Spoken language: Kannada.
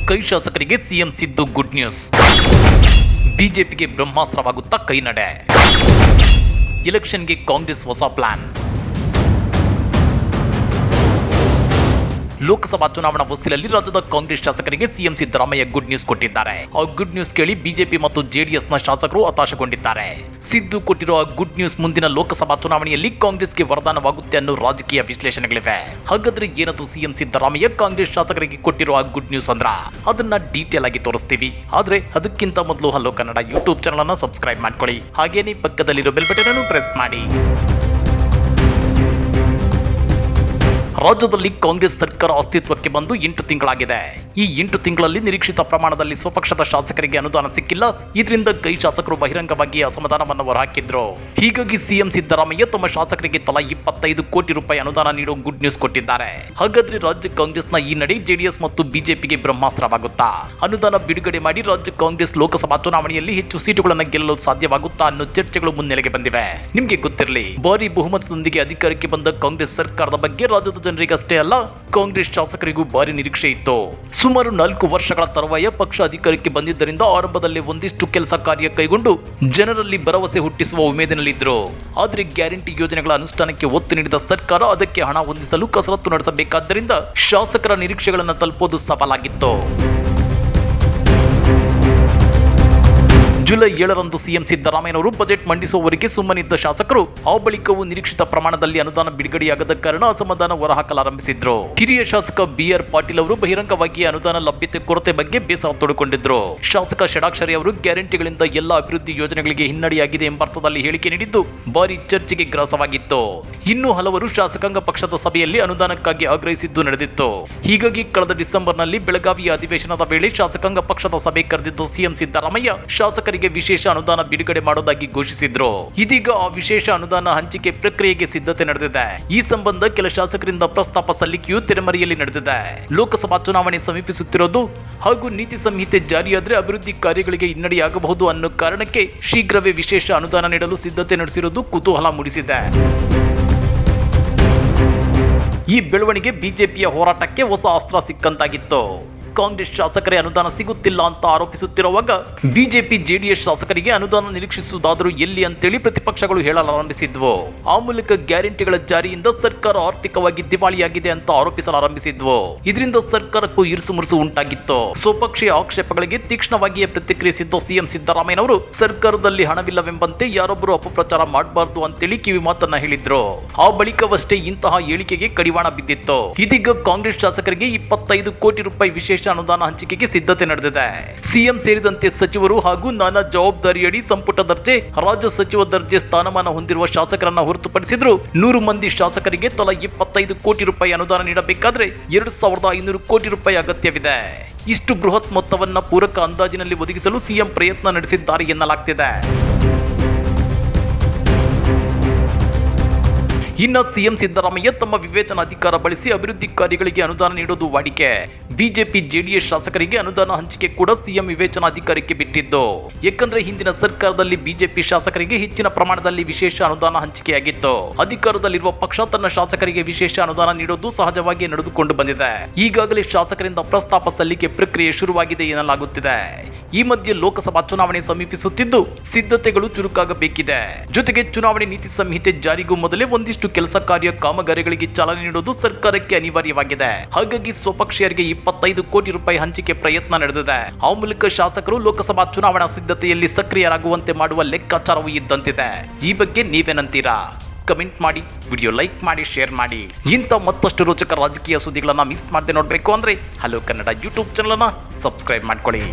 ಕೈ ಶಾಸಕರಿಗೆ ಸಿಎಂ ಸಿದ್ದು ಗುಡ್ ನ್ಯೂಸ್. ಬಿಜೆಪಿಗೆ ಬ್ರಹ್ಮಾಸ್ತ್ರವಾಗುತ್ತಾ ಕೈನಡೆ. ಎಲೆಕ್ಷನ್ಗೆ ಕಾಂಗ್ರೆಸ್ ಹೊಸ ಪ್ಲಾನ್. ಲೋಕಸಭಾ ಚುನಾವಣಾ ಹೊಸ್ತಿಲಲ್ಲಿ ರಾಜ್ಯದ ಕಾಂಗ್ರೆಸ್ ಶಾಸಕರಿಗೆ ಸಿಎಂ ಸಿದ್ದರಾಮಯ್ಯ ಗುಡ್ ನ್ಯೂಸ್ ಕೊಟ್ಟಿದ್ದಾರೆ. ಆ ಗುಡ್ ನ್ಯೂಸ್ ಕೇಳಿ ಬಿಜೆಪಿ ಮತ್ತು ಜೆಡಿಎಸ್ನ ಶಾಸಕರು ಹತಾಶಗೊಂಡಿದ್ದಾರೆ. ಸಿದ್ದು ಕೊಟ್ಟಿರುವ ಗುಡ್ ನ್ಯೂಸ್ ಮುಂದಿನ ಲೋಕಸಭಾ ಚುನಾವಣೆಯಲ್ಲಿ ಕಾಂಗ್ರೆಸ್ಗೆ ವರದಾನವಾಗುತ್ತೆ ಅನ್ನೋ ರಾಜಕೀಯ ವಿಶ್ಲೇಷಣೆಗಳಿವೆ. ಹಾಗಾದ್ರೆ ಏನದು ಸಿಎಂ ಸಿದ್ದರಾಮಯ್ಯ ಕಾಂಗ್ರೆಸ್ ಶಾಸಕರಿಗೆ ಕೊಟ್ಟಿರುವ ಗುಡ್ ನ್ಯೂಸ್ ಅಂದ್ರ ಅದನ್ನ ಡೀಟೇಲ್ ಆಗಿ ತೋರಿಸ್ತೀವಿ. ಆದ್ರೆ ಅದಕ್ಕಿಂತ ಮೊದಲು ಹಲೋ ಕನ್ನಡ ಯೂಟ್ಯೂಬ್ ಚಾನಲ್ ಅನ್ನು ಸಬ್ಸ್ಕ್ರೈಬ್ ಮಾಡ್ಕೊಳ್ಳಿ. ಹಾಗೇನೇ ಪಕ್ಕದಲ್ಲಿರೋ ಬೆಲ್ ಬಟನ್ ಅನ್ನು ಪ್ರೆಸ್ ಮಾಡಿ. ರಾಜ್ಯದಲ್ಲಿ ಕಾಂಗ್ರೆಸ್ ಸರ್ಕಾರ ಅಸ್ತಿತ್ವಕ್ಕೆ ಬಂದು 8 ತಿಂಗಳಾಗಿದೆ. ಈ 8 ತಿಂಗಳಲ್ಲಿ ನಿರೀಕ್ಷಿತ ಪ್ರಮಾಣದಲ್ಲಿ ಸ್ವಪಕ್ಷದ ಶಾಸಕರಿಗೆ ಅನುದಾನ ಸಿಕ್ಕಿಲ್ಲ. ಇದರಿಂದ ಕೈ ಶಾಸಕರು ಬಹಿರಂಗವಾಗಿ ಅಸಮಾಧಾನವನ್ನು ಹೊರಹಾಕಿದ್ರು. ಹೀಗಾಗಿ ಸಿಎಂ ಸಿದ್ದರಾಮಯ್ಯ ತಮ್ಮ ಶಾಸಕರಿಗೆ ತಲಾ 25 ಕೋಟಿ ರೂಪಾಯಿ ಅನುದಾನ ನೀಡೋ ಗುಡ್ ನ್ಯೂಸ್ ಕೊಟ್ಟಿದ್ದಾರೆ. ಹಾಗಾದ್ರೆ ರಾಜ್ಯ ಕಾಂಗ್ರೆಸ್ನ ಈ ನಡೆ ಜೆಡಿಎಸ್ ಮತ್ತು ಬಿಜೆಪಿಗೆ ಬ್ರಹ್ಮಾಸ್ತ್ರವಾಗುತ್ತಾ? ಅನುದಾನ ಬಿಡುಗಡೆ ಮಾಡಿ ರಾಜ್ಯ ಕಾಂಗ್ರೆಸ್ ಲೋಕಸಭಾ ಚುನಾವಣೆಯಲ್ಲಿ ಹೆಚ್ಚು ಸೀಟುಗಳನ್ನು ಗೆಲ್ಲಲು ಸಾಧ್ಯವಾಗುತ್ತಾ ಅನ್ನೋ ಚರ್ಚೆಗಳು ಮುನ್ನೆಲೆಗೆ ಬಂದಿವೆ. ನಿಮಗೆ ಗೊತ್ತಿರಲಿ, ಭಾರಿ ಬಹುಮತದೊಂದಿಗೆ ಅಧಿಕಾರಕ್ಕೆ ಬಂದ ಕಾಂಗ್ರೆಸ್ ಸರ್ಕಾರದ ಬಗ್ಗೆ ರಾಜ್ಯದ ಜನರಿಗಷ್ಟೇ ಅಲ್ಲ, ಕಾಂಗ್ರೆಸ್ ಶಾಸಕರಿಗೂ ಭಾರಿ ನಿರೀಕ್ಷೆ ಇತ್ತು. ಸುಮಾರು 4 ವರ್ಷಗಳ ತರುವಾಯ ಪಕ್ಷ ಅಧಿಕಾರಕ್ಕೆ ಬಂದಿದ್ದರಿಂದ ಆರಂಭದಲ್ಲಿ ಒಂದಿಷ್ಟು ಕೆಲಸ ಕಾರ್ಯ ಕೈಗೊಂಡು ಜನರಲ್ಲಿ ಭರವಸೆ ಹುಟ್ಟಿಸುವ ಉಮೇದಿನಲ್ಲಿದ್ದರು. ಆದರೆ ಗ್ಯಾರಂಟಿ ಯೋಜನೆಗಳ ಅನುಷ್ಠಾನಕ್ಕೆ ಒತ್ತು ನೀಡಿದ ಸರ್ಕಾರ ಅದಕ್ಕೆ ಹಣ ಹೊಂದಿಸಲು ಕಸರತ್ತು ನಡೆಸಬೇಕಾದ್ದರಿಂದ ಶಾಸಕರ ನಿರೀಕ್ಷೆಗಳನ್ನು ತಲುಪುವುದು ಸವಾಲಾಗಿತ್ತು. ಜುಲೈ 7ರಂದು ಸಿಎಂ ಸಿದ್ದರಾಮಯ್ಯನವರು ಬಜೆಟ್ ಮಂಡಿಸುವವರೆಗೆ ಸುಮ್ಮನಿದ್ದ ಶಾಸಕರು ಆ ಬಳಿಕವೂ ನಿರೀಕ್ಷಿತ ಪ್ರಮಾಣದಲ್ಲಿ ಅನುದಾನ ಬಿಡುಗಡೆಯಾಗದ ಕಾರಣ ಅಸಮಾಧಾನ ಹೊರಹಾಕಲಾರಂಭಿಸಿದ್ರು. ಹಿರಿಯ ಶಾಸಕ BR ಪಾಟೀಲ್ ಅವರು ಬಹಿರಂಗವಾಗಿ ಅನುದಾನ ಲಭ್ಯತೆ ಕೊರತೆ ಬಗ್ಗೆ ಬೇಸರ ತೋಡಿಕೊಂಡಿದ್ರು. ಶಾಸಕ ಷಡಾಕ್ಷರಿ ಅವರು ಗ್ಯಾರಂಟಿಗಳಿಂದ ಎಲ್ಲ ಅಭಿವೃದ್ಧಿ ಯೋಜನೆಗಳಿಗೆ ಹಿನ್ನಡೆಯಾಗಿದೆ ಎಂಬ ಅರ್ಥದಲ್ಲಿ ಹೇಳಿಕೆ ನೀಡಿದ್ದು ಭಾರಿ ಚರ್ಚೆಗೆ ಗ್ರಾಸವಾಗಿತ್ತು. ಇನ್ನು ಹಲವರು ಶಾಸಕಾಂಗ ಪಕ್ಷದ ಸಭೆಯಲ್ಲಿ ಅನುದಾನಕ್ಕಾಗಿ ಆಗ್ರಹಿಸಿದ್ದು ನಡೆದಿತ್ತು. ಹೀಗಾಗಿ ಕಳೆದ ಡಿಸೆಂಬರ್ನಲ್ಲಿ ಬೆಳಗಾವಿಯ ಅಧಿವೇಶನದ ವೇಳೆ ಶಾಸಕಾಂಗ ಪಕ್ಷದ ಸಭೆ ಕರೆದಿದ್ದ ಸಿಎಂ ಸಿದ್ದರಾಮಯ್ಯ ಶಾಸಕರಿಗೆ ವಿಶೇಷ ಅನುದಾನ ಬಿಡುಗಡೆ ಮಾಡೋದಾಗಿ ಘೋಷಿಸಿದ್ರು. ಇದೀಗ ಆ ವಿಶೇಷ ಅನುದಾನ ಹಂಚಿಕೆ ಪ್ರಕ್ರಿಯೆಗೆ ಸಿದ್ಧತೆ ನಡೆದಿದೆ. ಈ ಸಂಬಂಧ ಕೆಲ ಶಾಸಕರಿಂದ ಪ್ರಸ್ತಾಪ ಸಲ್ಲಿಕೆಯು ತೆರೆಮರೆಯಲ್ಲಿ ನಡೆದಿದೆ. ಲೋಕಸಭಾ ಚುನಾವಣೆ ಸಮೀಪಿಸುತ್ತಿರೋದು ಹಾಗೂ ನೀತಿ ಸಂಹಿತೆ ಜಾರಿಯಾದರೆ ಅಭಿವೃದ್ಧಿ ಕಾರ್ಯಗಳಿಗೆ ಹಿನ್ನಡೆಯಾಗಬಹುದು ಅನ್ನೋ ಕಾರಣಕ್ಕೆ ಶೀಘ್ರವೇ ವಿಶೇಷ ಅನುದಾನ ನೀಡಲು ಸಿದ್ಧತೆ ನಡೆಸಿರುವುದು ಕುತೂಹಲ ಮೂಡಿಸಿದೆ. ಈ ಬೆಳವಣಿಗೆ ಬಿಜೆಪಿಯ ಹೋರಾಟಕ್ಕೆ ಹೊಸ ಅಸ್ತ್ರ ಸಿಕ್ಕಂತಾಗಿತ್ತು. ಕಾಂಗ್ರೆಸ್ ಶಾಸಕರೇ ಅನುದಾನ ಸಿಗುತ್ತಿಲ್ಲ ಅಂತ ಆರೋಪಿಸುತ್ತಿರುವಾಗ ಬಿಜೆಪಿ ಜೆಡಿಎಸ್ ಶಾಸಕರಿಗೆ ಅನುದಾನ ನಿರೀಕ್ಷಿಸುವುದಾದರೂ ಎಲ್ಲಿ ಅಂತೇಳಿ ಪ್ರತಿಪಕ್ಷಗಳು ಹೇಳಲಾರಂಭಿಸಿದ್ವು. ಆ ಮೂಲಕ ಗ್ಯಾರಂಟಿಗಳ ಜಾರಿಯಿಂದ ಸರ್ಕಾರ ಆರ್ಥಿಕವಾಗಿ ದಿವಾಳಿಯಾಗಿದೆ ಅಂತ ಆರೋಪಿಸಲಾರಂಭಿಸಿದ್ವು. ಇದರಿಂದ ಸರ್ಕಾರಕ್ಕೂ ಇರುಸು ಮುರುಸು ಉಂಟಾಗಿತ್ತು. ಸ್ವಪಕ್ಷೀಯ ಆಕ್ಷೇಪಗಳಿಗೆ ತೀಕ್ಷ್ಣವಾಗಿಯೇ ಪ್ರತಿಕ್ರಿಯಿಸಿದ್ದ ಸಿಎಂ ಸಿದ್ದರಾಮಯ್ಯನವರು ಸರ್ಕಾರದಲ್ಲಿ ಹಣವಿಲ್ಲವೆಂಬಂತೆ ಯಾರೊಬ್ಬರು ಅಪಪ್ರಚಾರ ಮಾಡಬಾರದು ಅಂತೇಳಿ ಕಿವಿ ಮಾತನ್ನ ಹೇಳಿದ್ರು. ಆ ಬಳಿಕವಷ್ಟೇ ಇಂತಹ ಹೇಳಿಕೆಗೆ ಕಡಿವಾಣ ಬಿದ್ದಿತ್ತು. ಇದೀಗ ಕಾಂಗ್ರೆಸ್ ಶಾಸಕರಿಗೆ 25 ಕೋಟಿ ರೂಪಾಯಿ ವಿಶೇಷ ಅನುದಾನ ಹಂಚಿಕೆಗೆ ಸಿದ್ಧತೆ ನಡೆದಿದೆ. ಸಿಎಂ ಸೇರಿದಂತೆ ಸಚಿವರು ಹಾಗೂ ನಾನಾ ಜವಾಬ್ದಾರಿಯಡಿ ಸಂಪುಟ ದರ್ಜೆ, ರಾಜ್ಯ ಸಚಿವ ದರ್ಜೆ ಸ್ಥಾನಮಾನ ಹೊಂದಿರುವ ಶಾಸಕರನ್ನ ಹೊರತುಪಡಿಸಿದ್ರು 100 ಮಂದಿ ಶಾಸಕರಿಗೆ ತಲಾ 25 ಕೋಟಿ ರೂಪಾಯಿ ಅನುದಾನ ನೀಡಬೇಕಾದ್ರೆ 2500 ಕೋಟಿ ರೂಪಾಯಿ ಅಗತ್ಯವಿದೆ. ಇಷ್ಟು ಬೃಹತ್ ಮೊತ್ತವನ್ನ ಪೂರಕ ಅಂದಾಜಿನಲ್ಲಿ ಒದಗಿಸಲು ಸಿಎಂ ಪ್ರಯತ್ನ ನಡೆಸಿದ್ದಾರೆ ಎನ್ನಲಾಗ್ತಿದೆ. ಇನ್ನು ಸಿಎಂ ಸಿದ್ದರಾಮಯ್ಯ ತಮ್ಮ ವಿವೇಚನಾ ಅಧಿಕಾರ ಬಳಸಿ ಅಭಿವೃದ್ಧಿ ಕಾರ್ಯಗಳಿಗೆ ಅನುದಾನ ನೀಡೋದು ವಾಡಿಕೆ. ಬಿಜೆಪಿ ಜೆಡಿಎಸ್ ಶಾಸಕರಿಗೆ ಅನುದಾನ ಹಂಚಿಕೆ ಕೂಡ ಸಿಎಂ ವಿವೇಚನಾಧಿಕಾರಕ್ಕೆ ಬಿಟ್ಟಿದ್ದು. ಯಾಕಂದ್ರೆ ಹಿಂದಿನ ಸರ್ಕಾರದಲ್ಲಿ ಬಿಜೆಪಿ ಶಾಸಕರಿಗೆ ಹೆಚ್ಚಿನ ಪ್ರಮಾಣದಲ್ಲಿ ವಿಶೇಷ ಅನುದಾನ ಹಂಚಿಕೆಯಾಗಿತ್ತು. ಅಧಿಕಾರದಲ್ಲಿರುವ ಪಕ್ಷ ತನ್ನ ಶಾಸಕರಿಗೆ ವಿಶೇಷ ಅನುದಾನ ನೀಡೋದು ಸಹಜವಾಗಿ ನಡೆದುಕೊಂಡು ಬಂದಿದೆ. ಈಗಾಗಲೇ ಶಾಸಕರಿಂದ ಪ್ರಸ್ತಾಪ ಸಲ್ಲಿಕೆ ಪ್ರಕ್ರಿಯೆ ಶುರುವಾಗಿದೆ ಎನ್ನಲಾಗುತ್ತಿದೆ. ಈ ಮಧ್ಯೆ ಲೋಕಸಭಾ ಚುನಾವಣೆ ಸಮೀಪಿಸುತ್ತಿದ್ದು ಸಿದ್ಧತೆಗಳು ಚುರುಕಾಗಬೇಕಿದೆ. ಜೊತೆಗೆ ಚುನಾವಣೆ ನೀತಿ ಸಂಹಿತೆ ಜಾರಿಗೂ ಮೊದಲೇ ಒಂದಿಷ್ಟು ಕೆಲಸ ಕಾರ್ಯ ಕಾಮಗಾರಿಗಳಿಗೆ ಚಾಲನೆ ನೀಡುವುದು ಸರ್ಕಾರಕ್ಕೆ ಅನಿವಾರ್ಯವಾಗಿದೆ. ಹಾಗಾಗಿ ಸ್ವಪಕ್ಷೀಯರಿಗೆ 25 ಕೋಟಿ ರೂಪಾಯಿ ಹಂಚಿಕೆ ಪ್ರಯತ್ನ ನಡೆದಿದೆ. ಆ ಮೂಲಕ ಶಾಸಕರು ಲೋಕಸಭಾ ಚುನಾವಣಾ ಸಿದ್ಧತೆಯಲ್ಲಿ ಸಕ್ರಿಯರಾಗುವಂತೆ ಮಾಡುವ ಲೆಕ್ಕಾಚಾರವೂ ಇದ್ದಂತಿದೆ. ಈ ಬಗ್ಗೆ ನೀವೇನಂತೀರಾ? ಕಮೆಂಟ್ ಮಾಡಿ, ವಿಡಿಯೋ ಲೈಕ್ ಮಾಡಿ, ಶೇರ್ ಮಾಡಿ. ಇಂಥ ಮತ್ತಷ್ಟು ರೋಚಕ ರಾಜಕೀಯ ಸುದ್ದಿಗಳನ್ನ ಮಿಸ್ ಮಾಡದೆ ನೋಡಬೇಕು ಅಂದ್ರೆ ಹಲೋ ಕನ್ನಡ ಯೂಟ್ಯೂಬ್ ಚಾನಲ್ ಅನ್ನ ಸಬ್ಸ್ಕ್ರೈಬ್ ಮಾಡ್ಕೊಳ್ಳಿ.